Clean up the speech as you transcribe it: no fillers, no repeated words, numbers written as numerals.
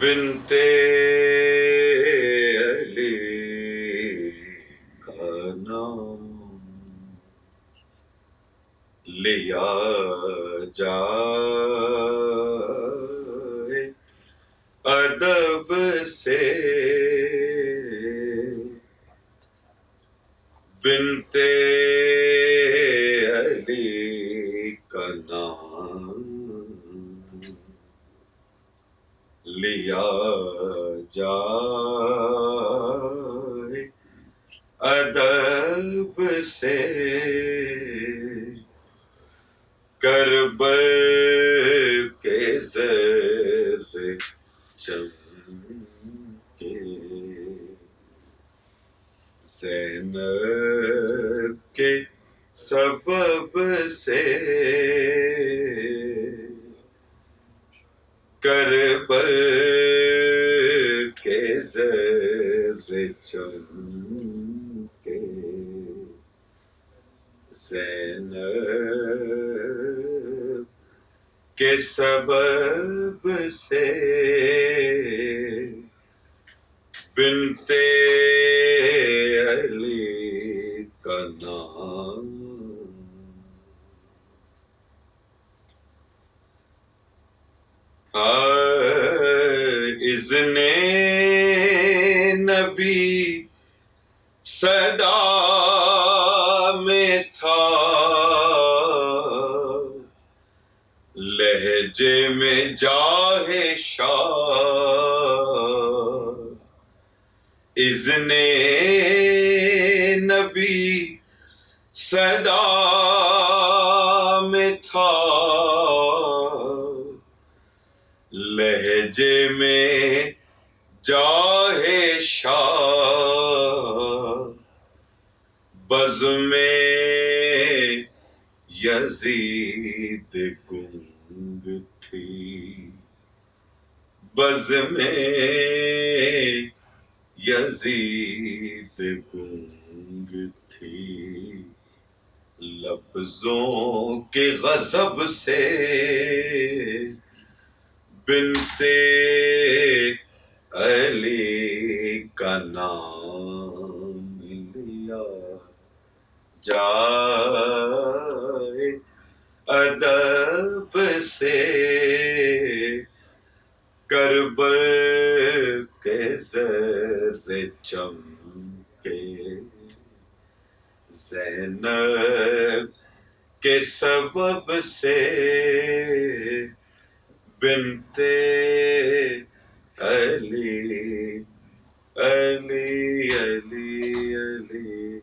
بنتے علی کا نام لیا جائے ادب سے، بنتے علی کا نام لیا جائے ادب سے، کربل کے زر چمکے، زینب کے سبب سے، کربل کے زر چمکے، زینب کے سبب سے، بنتے علی کا نام اذن نبی صدا میں تھا، لہجے میں جاہ شاہ، اذن نبی صدا میں تھا، لہجے میں جاہ شاہ، بزم یزید گنگ تھی، بزم یزید گنگ تھی، لفظوں کے غضب سے، بنتے علی کا نام لیا جائے ادب سے، کربل کے زر چمکے، زینب کے سبب سے، بنتے علی علی علی علی